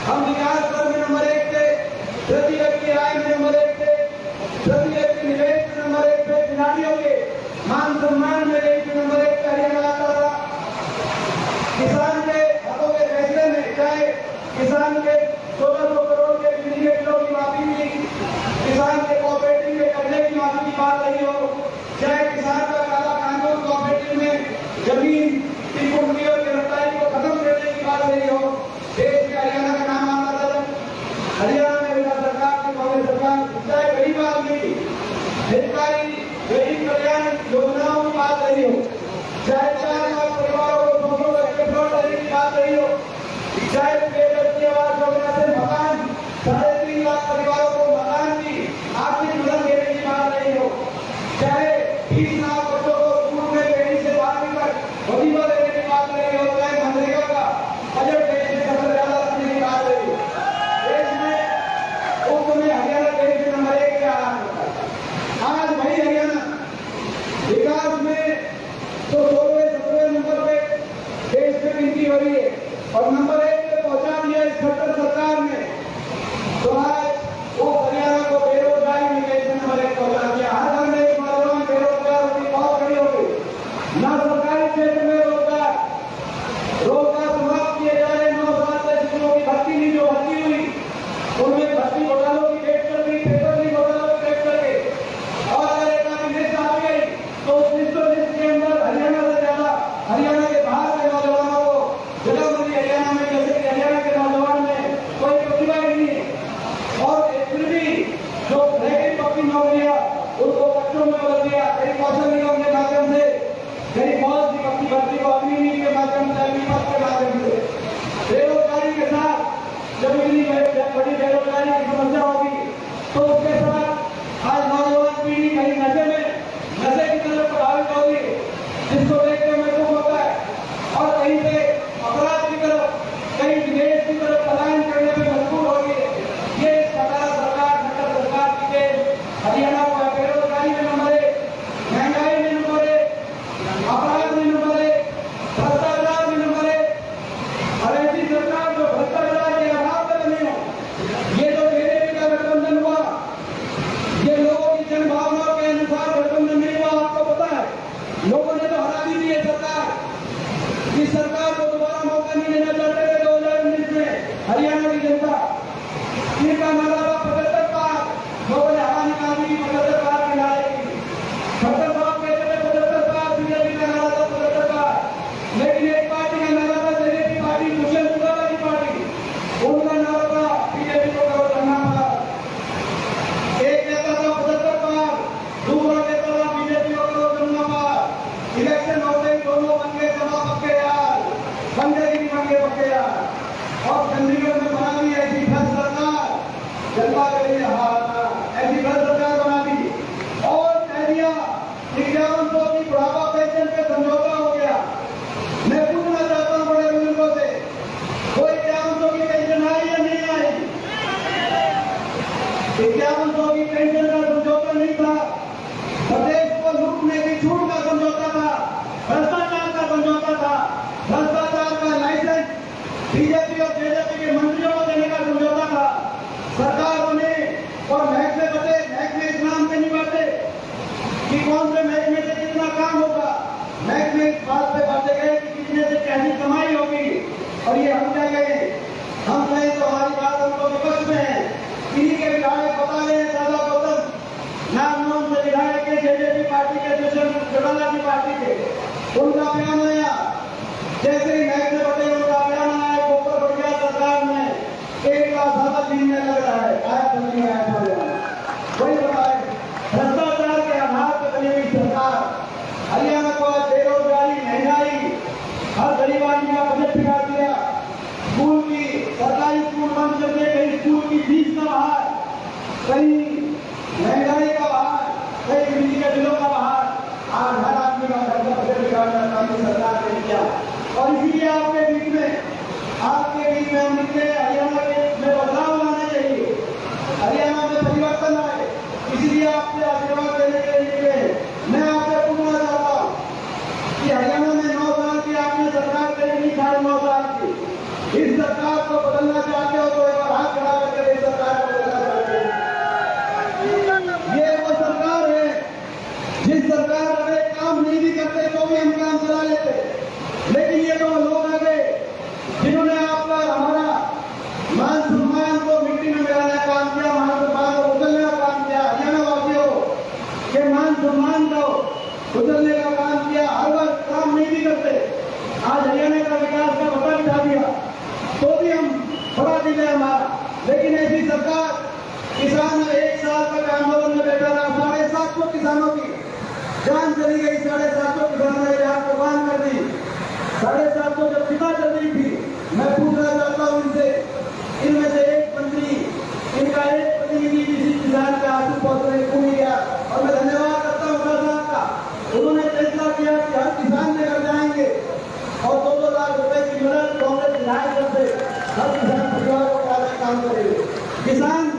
हम विकास दर में नंबर 1 थे, प्रति व्यक्ति आय में नंबर 1 थे, प्रति व्यक्ति निवेश में नंबर 1 थे, खिलाड़ियों के मान सम्मान में देश में नंबर 1 हरियाणा आता था। किसान के हाथों के फैसले में चाहे किसान के 1400 करोड़ के बिजली के बिलों की माफी भी, किसान के कोऑपरेटिव के कर्जे की माफी की बात रही हो, चाहे किसान का काला कानून कोऑपरेटिव में जमीन की कुंडली और गिरफ्तारी को खत्म करने की बात रही हो, देश के हरियाणा का नाम आता था। हरियाणा में विकास सरकार की कांग्रेस सरकार, चाहे गरीब आदमी हितकारी गरीब कल्याण योजनाओं की बात रही हो, चाहे 4 लाख परिवारों को 200 लाख पेट्रोल देने की बात रही हो, चाहे बेघर आवास योजना से मकान 3.5 लाख परिवारों को मकान की आर्थिक मदद देने की बात रही हो, चाहे 20 लाख बच्चों को स्कूल में पहली से 12वीं तक वजीफा देने की बात रही हो, चाहे मनरेगा का बजट देश में सबसे ज्यादा रखने की बात रही हो। देश में उस समय हरियाणा देश में नंबर 1 पे आ रहा था। आज वही हरियाणा विकास में तो 16वें नंबर पे देश में गिनती हो रही है और नंबर 1 पे पहुंचा दिया इस खट्टर सरकार ने। तो आज वो हरियाणा को बेरोजगारी में देश में नंबर 1 पहुंचा दिया। हर घर में एक नौजवान बेरोजगार होगी, बहुत खड़ी हो गई। ना सरकारी क्षेत्र में रोजगार समाप्त किए जा रहे, 9 साल से जिसमें की भर्ती नहीं जो भर्ती हुई उनमें भर्ती घोटालों की डेट चल रही, पेपर लीक घोटालों की डेट चल गई और अगर एक आदमी लिस्ट आ गई तो उस लिस्ट के अंदर हरियाणा से ज्यादा हरियाणा के बाहर के नौजवानों को जगह मिली हरियाणा में, जैसे कि हरियाणा के नौजवान में कोई प्रतिभा ही नहीं है और फिर भी जो रह पक्की नौकरियां उनको बच्चों में बदल दिया। कई कौशल निगम के माध्यम से, कई बहुत सी पक्की भर्ती को अग्निवीर के माध्यम से, अग्निपथ के माध्यम से, बेरोजगारी के साथ जब इतनी बड़ी बेरोजगारी की समस्या होगी तो उसके साथ आज नौजवान पीढ़ी कहीं नशे की तरफ प्रभावित होगी, जिसको देखकर महसूस होता है और कहीं से अपराध की तरफ, कहीं विदेश की तरफ पलायन करने में मजबूर होगी। ये खट्टर सरकार की देश हरियाणा को बेरोजगारी में नंबर 1, महंगाई में नंबर 1, अपराध में नंबर 1, भ्रष्टाचार में नंबर 1। और ऐसी सरकार जो भ्रष्टाचार के अभाव में बनी हो, ये जो बीजेपी का गठबंधन हुआ, ये लोगों की जन भावनाओं के अनुसार गठबंधन नहीं हुआ। आपको पता है लोगों ने तो हरा दी थी ये सरकार। इस सरकार को दोबारा मौका नहीं देना चाहते थे 2019 में हरियाणा की जनता। इनका नारा था 75 पार, लोगों ने हवा निकाल दी 75 पार के नारे की। खट्टर साहब कहते थे 75 पार, बीजेपी का नारा था 75 पार, लेकिन एक पार्टी का नारा था बीजेपी पार्टी, दुष्यंत चौटाला की पार्टी, उनका नारा था बीजेपी को कवर करना होगा। एक कहता था 75 पार, दूसरा कहता था बीजेपी को कवर करना पार। इलेक्शन होते ही दोनों बन गए सभा पक्के यार, बंदे ही बन पक्के यार। और चंडीगढ़ में बना दी ऐसी भ्रष्ट सरकार, जनता के लिए ऐसी भ्रष्ट सरकार बना दी और कह दिया 5100 की बुढ़ापा पेंशन पे समझौता हो गया। मैं पूछना चाहता हूँ बड़े बुजुर्गों से, वो 5100 की पेंशन आई या नहीं आई? 5100 की पेंशन का समझौता नहीं था, प्रदेश को लूटने की छूट का समझौता था, भ्रष्टाचार का समझौता था, भ्रष्टाचार का लाइसेंस बीजेपी और जेजेपी के मंत्रियों को देने का समझौता था। सरकार बने और महकमे बचे, महकमे इस नाम से नहीं बांटे कि कौन से महकमे से कितना काम होगा, महकमे इस बात पे बांटे गए कि कितने से कैसी कमाई होगी। और ये हम क्या कहें, हम कहें तो हमारी बात हमको विपक्ष में है। इन्हीं के विधायक बता रहे हैं, दादा गौतम नाम से विधायक के जेजेपी पार्टी के, दुष्यंत चौटाला की पार्टी के, उनका बयान आया जैसे ही महकमे बटे उनका बयान आया, ऊपर बढ़ गया सरकार में 1 लाख 7 दिन में लग रहा है, आया नहीं आया। वही बताए भ्रष्टाचार के आधार पर बनी हुई सरकार हरियाणा को बेरोजगारी, महंगाई, हर गरीब आदमी का बजट बिगाड़ दिया। स्कूल की सरकारी स्कूल बंद कर दिए, कहीं स्कूल की फीस का बाहर, कहीं महंगाई का बाहर, कहीं बिजली के बिलों का बाहर। आज हर आदमी का खर्चा बजट बिगाड़ना काम सरकार ने किया। और इसीलिए आपके बीच में हम निकले, हरियाणा में बदलाव लाना चाहिए, हरियाणा में परिवर्तन आए, इसलिए आपसे आशीर्वाद देने के लिए निकले। मैं आपसे पूछना चाहता हूँ कि हरियाणा में 9 साल की आपने सरकार देनी, 9.5 साल की, इस सरकार को बदलना चाहते हो तो मान सम्मान को मिट्टी में मिलाने का काम किया, मान सम्मान को उछलने का काम किया। हरियाणा वासियों के मान सम्मान को उछलने का काम किया। हर वक्त काम नहीं भी करते, आज हरियाणा का विकास का पता बिठा दिया तो भी हम बड़ा दिल है हमारा। लेकिन ऐसी सरकार किसान 1 साल तक आंदोलन में बैठा रहा, 750 किसानों की जान चली गई, 750 किसानों ने जान कुर्बान कर दी। 750 जब चिता चल रही थी, मैं पूछना चाहता हूँ इनसे, इनमें से एक मंत्री, इनका एक प्रतिनिधि किसी किसान के आंसू पहुंचने को नहीं गया। और मैं धन्यवाद करता हूँ साहब का, उन्होंने फैसला किया कि हर किसान लेकर जाएंगे और 2-2 लाख रुपए की मदद कांग्रेस विधायक से हर किसान परिवार को पाने काम करेंगे। किसान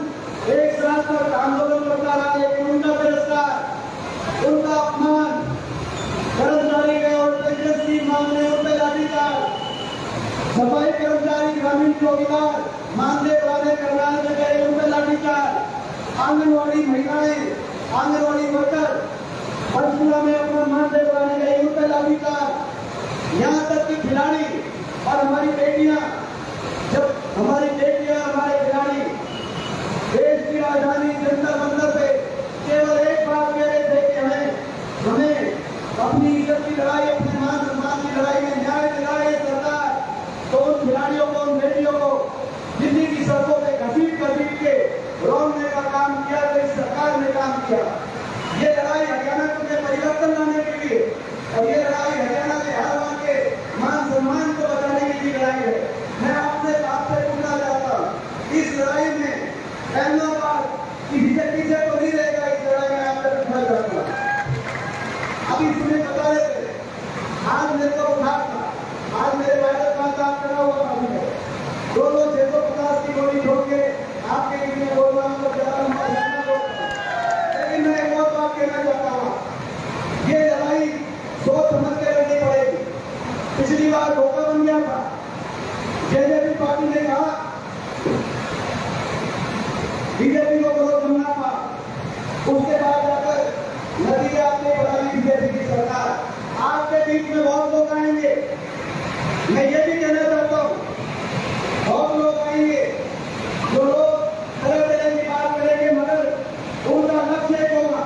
1 साल तक आंदोलन करता रहा, लेकिन उनका तिरस्कार, उनका अपमान, कर्मचारी गए और तेजस्वी मामले उन पर लाठीचार्ज, सफाई कर्मचारी ग्रामीण चौकीदार मानदेय वाले करनाल में गए उन पर लाठीचार्ज, आंगनवाड़ी महिलाएं, आंगनवाड़ी वर्कर पंचकुला में अपना मानदेय बढ़ाने गए उन पर लाठीचार्ज, यहाँ तक कि खिलाड़ी और हमारी बेटियां, जब हमारी बेटियां हमारे खिलाड़ी देश की राजधानी जंतर मंतर पे केवल एक बात कह रहे थे कि हमें अपनी इज्जत की लड़ाई, अपने मान सम्मान की लड़ाई में न्याय दिलाए सरकार, तो उन खिलाड़ियों को, उन बेटियों को दिल्ली की सड़कों पे घसीट के रोकने का काम किया, तो इस सरकार ने काम किया। ये लड़ाई हरियाणा में परिवर्तन लाने के लिए और ये लड़ाई हरियाणा के हर वर्ग के मान सम्मान को बचाने की लड़ाई है। मैं आपसे पूछना चाहता हूँ, इस लड़ाई में पहला बात कि बीजेपी से तो नहीं रहेगा, इस लड़ाई में आपसे पूछना चाहता हूँ। अभी सुने बता रहे थे, आज मेरे को उठा था, आज मेरे वायरस का काम करा हुआ मालूम है, 650 की गोली ठोक के आपके लिए बोल रहा हूँ, लेकिन मैं एक और बात कहना चाहता हूँ, ये लड़ाई सोच समझ के लड़नी पड़ेगी। पिछली बार धोखा बन गया था, जेजेपी पार्टी ने कहा बीजेपी को विरोध करना था, उसके बाद जाकर नतीजा आपने बनाई बीजेपी की सरकार। आपके बीच में बहुत लोग आएंगे, मैं ये भी कहना चाहता हूँ, बहुत लोग आएंगे जो लोग अलग अलग की बात करेंगे, मगर उनका लक्ष्य एक होगा,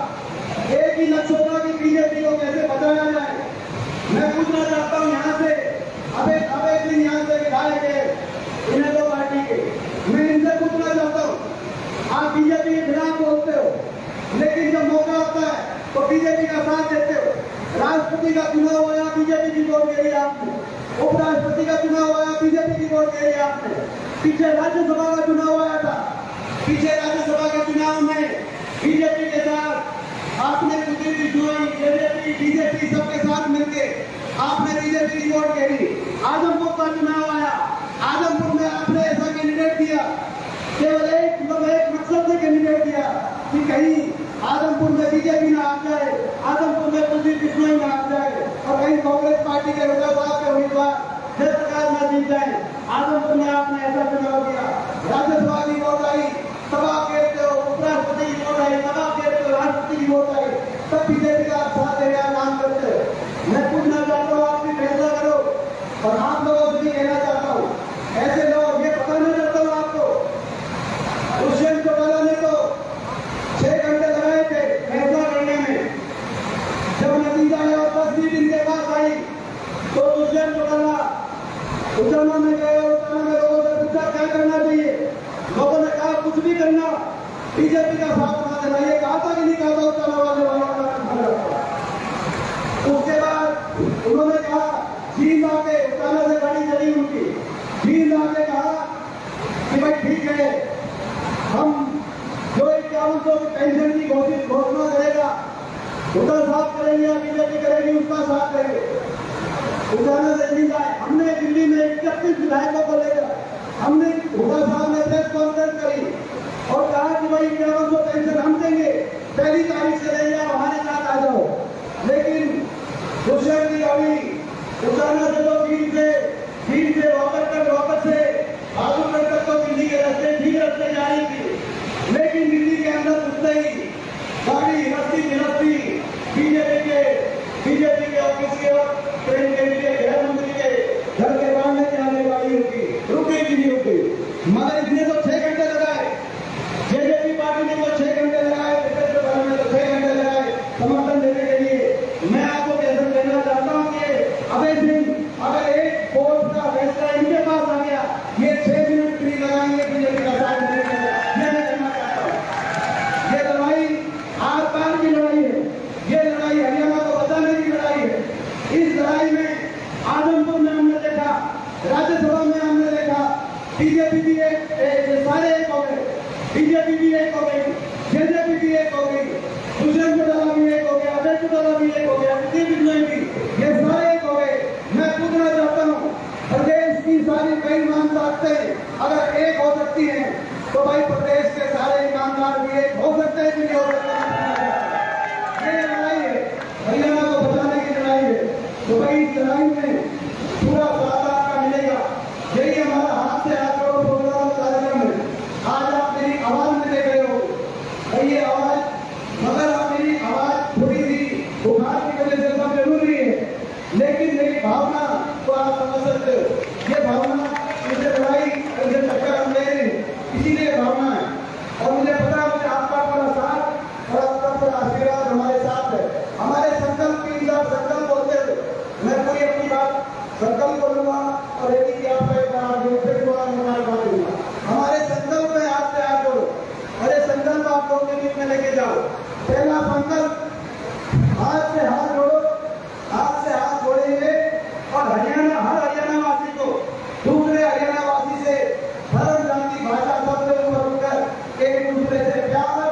एक ही लक्ष्य होगा कि बीजेपी को कैसे बचाया जाए। मैं पूछना चाहता हूँ यहाँ से, अब एक दिन यहाँ से विधायक है इन्हें दो पार्टी के, मैं इनसे पूछना चाहता हूँ, आप बीजेपी के खिलाफ बोलते हो, लेकिन जब मौका आता है तो बीजेपी का साथ देते हो। राष्ट्रपति का चुनाव आया, बीजेपी की वोट गिरी आपने, उपराष्ट्रपति का चुनाव आया, बीजेपी की वोट गिरी आपने, पीछे राज्यसभा का चुनाव आया था, पीछे राज्यसभा के चुनाव में बीजेपी के साथ आपने जेजेपी बीजेपी सबके साथ मिलके आपने बीजेपी की वोट गिरी। आजमपुर का चुनाव आया, आजमपुर में आपने ऐसा कैंडिडेट दिया, केवल एक मकसद से कैंडिडेट दिया कि कहीं आजमपुर में बीजेपी ना आ जाए, आजमपुर में कुलदीप बिश्नोई ना आ जाए और कहीं कांग्रेस पार्टी के साहब के उम्मीदवार जयप्रकाश ना जीत जाए। आजमपुर में आपने ऐसा चुनाव किया, राज्यसभा की वोट आई तब आप कहते हो, उपराष्ट्रपति की वोट आई तब आप कहते हो, राष्ट्रपति की वोट आई तब बीजेपी का आप साथ देने का काम करते हो। मैं पूछना चाहता हूँ, आप भी फैसला करो और आप लोगों से भी कहना चाहता हूँ, ऐसे लोग, ये बताना चाहता हूँ आपको, दुष्यंत चौटाला ने तो 6 घंटे लगाए थे फैसला करने में, जब नतीजा आया और 10 दिन के बाद आई तो दुष्यंत चौटाला उजाला में गए और उजाला में लोगों से पूछा क्या करना चाहिए, लोगों ने कहा कुछ भी करना, बीजेपी का साथ ना देना। ये कहा था कि नहीं कहा था उजाला वाले उसके बाद उन्होंने कहा जींद आके, उजाला से गाड़ी चली उनकी, जींद आके कहा कि भाई ठीक है, हम जो 5100 पेंशन की घोषणा करेगा उसका साथ करेंगे या बीजेपी करेगी उसका साथ करेंगे। उजाला से जींद आए, हमने दिल्ली में 31 विधायकों को लेकर हमने हुड्डा साहब ने प्रेस कॉन्फ्रेंस करी और कहा कि भाई 5100 पेंशन हम देंगे, 1 तारीख से ले जाओ, हमारे साथ आ जाओ। लेकिन दुष्यंत की अभी उजाला से तो भीड़ से वापस से भागलपुर तक तो दिल्ली के रास्ते ठीक रास्ते जा रही थी, लेकिन दिल्ली के अंदर घुसते ही गाड़ी रस्ती बीजेपी के ऑफिस के ट्रेन के लिए गृह मंत्री के घर के बाहर में आने वाली रुकेगी नहीं रुकी, मगर तो भाई प्रदेश के सारे ईमानदार भी एक हो सकते हैं कि नहीं हो सकते। ये लड़ाई है, हरियाणा को बचाने की लड़ाई है। तो भाई इस लड़ाई में पूरा साथ आपका मिलेगा। यही हमारा हाथ से हाथ जोड़ो प्रोग्राम कार्यक्रम है। आज आप मेरी आवाज में देख रहे हो, ये आवाज, मगर आप मेरी आवाज थोड़ी सी बुखार की वजह से सब जरूरी है, लेकिन मेरी भावना को आप समझ सकते हो। ये भावना मुझे लड़ाई मुझे टक्कर हम ले रहे हैं, इसीलिए भावना है। और मुझे पता है मुझे आपका पूरा साथ और आपका पूरा आशीर्वाद हमारे साथ है। हमारे संकल्प के हिसाब संकल्प होते हुए मैं पूरी अपनी बात संकल्प करूंगा और यदि कि आपका एक बात दूंगा। हमारे संकल्प में हाथ से हाथ जोड़ो और ये संकल्प आप लोगों के बीच में लेके जाओ। पहला संकल्प, हाथ से हाथ जोड़ो, हाथ से हाथ जोड़ेंगे और हरियाणा, हर हरियाणा वासी को दूसरे हरियाणा वासी से धर्म, जाति, भाषा सबसे ऊपर उठकर एक दूसरे से प्यार,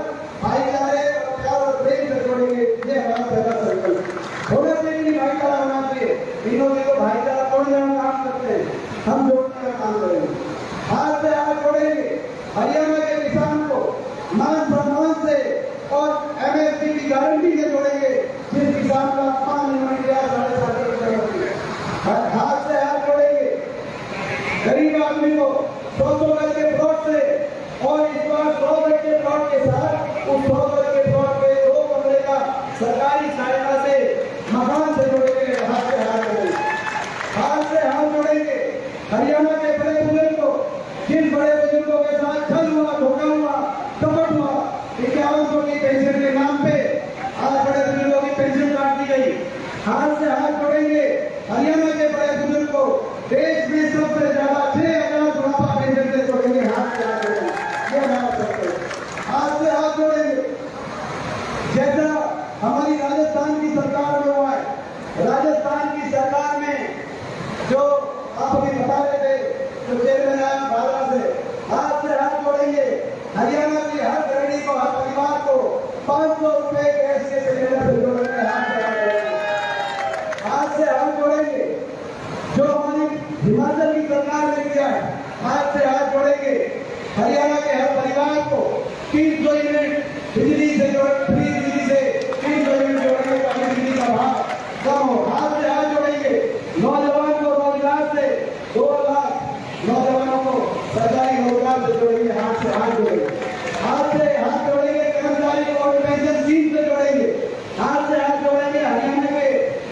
भाईचारे और प्यार और प्रेम से जोड़ेंगे। ये हमारा पहला संकल्प होना चाहिए। भाईचारा होना चाहिए। तीनों के तो भाईचारा तोड़ने का काम करते हैं, हम जोड़ने का काम करेंगे। हाथ से हाथ जोड़ेंगे, हरियाणा के किसान को मान सम्मान से और MSP की गारंटी से जोड़ेंगे। जिस किसान का अपमान नहीं किया 7.5 हाथ से हाथ जोड़ेंगे। गरीब आदमी को 100 गज के प्लॉट से और इस बार 100 गज के प्लॉट के साथ उस 100 गज के प्लॉट पे 2 कमरे का सरकारी सहायता से मकान से जोड़ेंगे। हाथ से हाथ जोड़ेंगे, हाथ से हाथ जोड़ेंगे। हरियाणा के बड़े बुजुर्ग को, जिन बड़े बुजुर्गों के साथ छल हुआ, धोखा हुआ, कपट हुआ, 5100 की पेंशन के नाम पे आज बड़े बुजुर्गों की पेंशन काट दी गई। हाथ से हाथ जोड़ेंगे। हरियाणा के बड़े बुजुर्ग को देश में सबसे ज्यादा 6000 बुढ़ापा पेंशन से जोड़ेंगे। हाथ से हाथ जोड़ेंगे, ये हमारा सबसे हाथ से हाथ जोड़ेंगे। जैसा हमारी राजस्थान की सरकार में हुआ है, राजस्थान की सरकार में जो आप अभी बता रहे थे, जो चेयरमैन आया भाजपा से, हाथ से हाथ जोड़ेंगे। हरियाणा की हर गृहिणी को, हर परिवार को 500 रुपए गैस के सिलेंडर से जोड़ेंगे। हाथ से हाथ जोड़ेंगे। जो हमारी हिमाचल की सरकार ने किया है, हाथ से हाथ जोड़ेंगे। हरियाणा के हर परिवार को 300 यूनिट बिजली से फ्री बिजली से 300 यूनिट जोड़ेंगे ताकि बिजली का भाव कम हो। हाथ से हाथ जोड़ेंगे। नौजवान को रोजगार से 2 लाख नौजवानों को सरकारी रोजगार से जोड़ेंगे। हाथ से हाथ जोड़ेंगे। हाथ से हाथ जोड़ेंगे। कर्मचारी को और पेंशन स्कीम से जोड़ेंगे। हाथ से हाथ जोड़ेंगे। हरियाणा के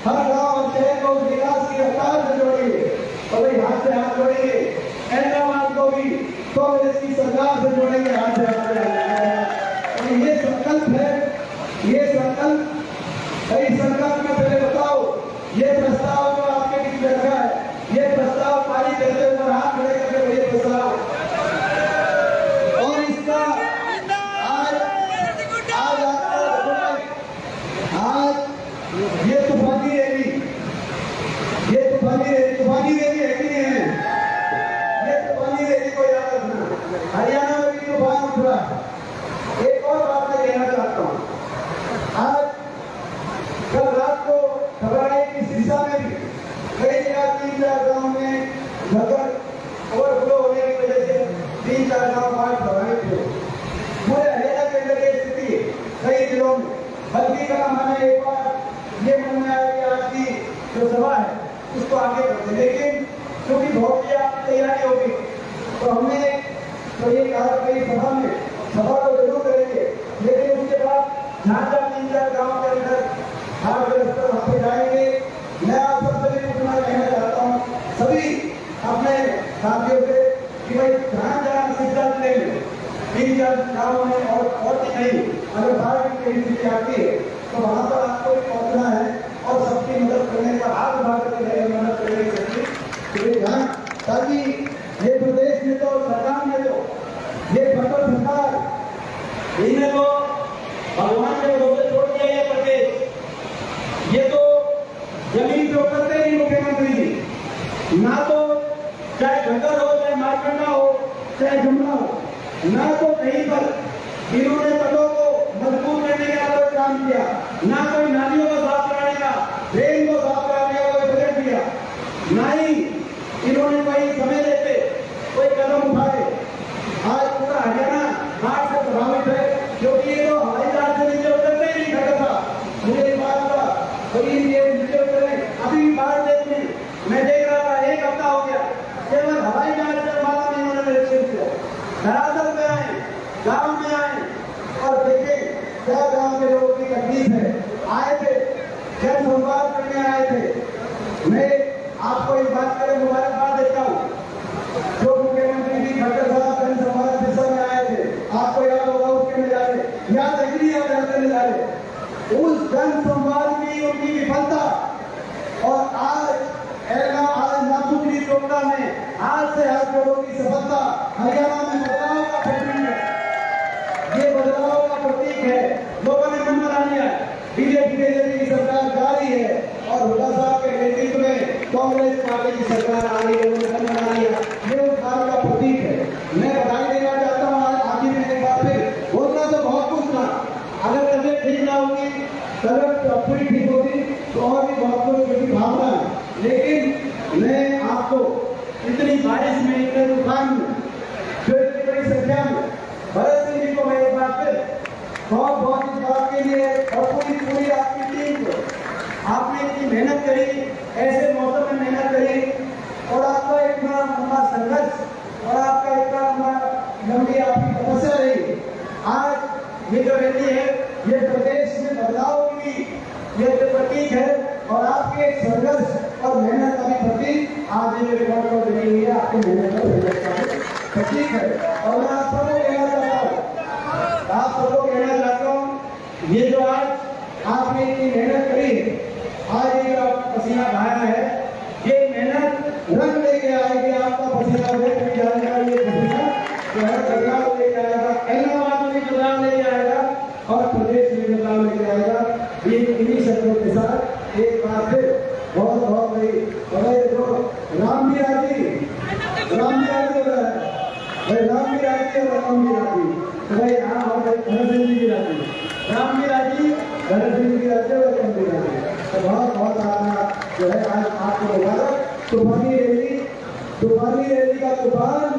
हर गांव और शहर को विकास की रफ्तार से जोड़ेंगे। और भाई हाथ से हाथ जोड़ेंगे। हैदराबाद को भी कांग्रेस की सरकार से जोड़ेंगे। हाथ से हाथ जोड़ेंगे। ये संकल्प है, ये संकल्प। भाई संकल्प में पहले बताओ, ये प्रस्ताव जो आपके बीच में रखा है, ये प्रस्ताव पारित करते हुए हाथ खड़े करके ये प्रस्ताव और इसका आज ये तूफानी रैली, ये तूफानी रैली है कि नहीं है? ये तूफानी रैली को याद रखना। हरियाणा में भी तूफान उठ रहा है। एक और बात मैं कहना चाहता हूँ, आज कल रात को खबर आई कि सिरसा में भी कई जगह 3-4 गाँव में घर ओवरफ्लो होने की वजह से 3-4 गाँव बाढ़ प्रभावित हुए। पूरे हरियाणा के अंदर ये स्थिति है कई जिलों में। बल्कि का हमारे एक बार ये मन में आया कि आज की जो सभा है उसको आगे बढ़ते, लेकिन क्योंकि बहुत ही आपकी तैयारी होगी तो हमने तो ये कहा कि सभा को जरूर करेंगे, लेकिन उसके बाद जहाँ 3-4 गाँव के अंदर वहाँ पे जाएंगे। मैं आप सबसे भी पूछना कहना चाहता हूँ सभी अपने साथियों से कि भाई जहाँ सिद्धांत ले 3-4 गाँव में और नहीं, अगर बाहर की कहीं स्थिति आती है तो वहाँ पर आपको पहुँचना है और सबकी मदद करने का हाथ उठा करके मदद करने की सकती, ताकि ये प्रदेश में तो सरकार ने तो ये फटल सरकार इन्हें तो भगवान के भरोसे छोड़ दिया ये प्रदेश। ये तो जमीन पे उतरते ही मुख्यमंत्री ना तो चाहे घंगर हो, चाहे मारकंडा हो, चाहे जुमला हो, ना तो कहीं पर इन्होंने तटों को मजबूत करने का कोई काम किया, ना कोई नालियों को साफ कराने का, ड्रेन को साफ कराने का कोई बजट दिया, ना ही इन्होंने कोई समय लेते कोई कदम उठाए। आज पूरा हरियाणा धरातल में आए, गांव में आए और देखें क्या गांव के लोगों की तकलीफ है। आए थे, जन संवाद करने आए थे। मैं आपको एक बात करें, मुबारकबाद देता हूँ। जो मुख्यमंत्री जी खट्टर साहब जन संवाद दिशा में आए थे, आपको याद होगा उसके नजारे, याद है कि नहीं याद रहते नजारे। उस जन संवाद की उनकी विफलता और आज नाथुपुरी टोकरा में आज से 8 करोड़ की सफलता हरियाणा में बदलाव का प्रतीक है। ये बदलाव का प्रतीक है। लोगों ने मन बना लिया। बीजेपी की सरकार जा रही है और हुड्डा साहब के नेतृत्व में कांग्रेस पार्टी की सरकार आ रही है। उन्होंने मन बना लिया। ये उस बात का प्रतीक है। मैं बधाई देना चाहता हूँ। आज ही में एक बार फिर बोलना तो बहुत कुछ था। अगर तबियत ठीक ना होगी, तबियत अपनी ठीक होती तो और भी बहुत कुछ मेरी भावना है। लेकिन मैं आपको इतनी बारिश में, इतने तूफान में, जो इतनी बड़ी संख्या में भरत सिंह जी को मैं एक बार फिर बहुत बहुत इस बात के लिए और पूरी आपकी टीम को, आपने इतनी मेहनत करी, ऐसे मौसम में मेहनत करी और आपका इतना लंबा संघर्ष और आपका इतना लंबी आपकी तपस्या रही। आज ये जो रैली है ये प्रदेश में बदलाव की ये प्रतीक है और आपके संघर्ष और मेहनत का भी प्रतीक आज ये रिकॉर्ड को देने हुई है। आपकी मेहनत का प्रतीक है। और मैं आप सबको कहना चाहता हूँ, ये जो आज आपने इतनी मेहनत करी है, आज ये पसीना बहाया है, ये मेहनत रंग लेके आएगी। आपका पसीना व्यक्त भी जाएगा। ये पसीना जो है बदलाव लेके आएगा, इलाहाबाद में बदलाव लेके आएगा और प्रदेश में बदलाव लेके आएगा। ये इन्हीं शब्दों के साथ एक बार फिर बहुत बहुत बड़ी राम भी राजी हो रहा है भाई, राम भी राजी और राम भी राजी तो भाई हाँ भरत सिंह जी की राजी, राम भी राजी, भरत सिंह की राजी और राम भी राजी। तो बहुत बहुत आपका जो है आज आपको मुबारक। तूफानी रैली का तूफान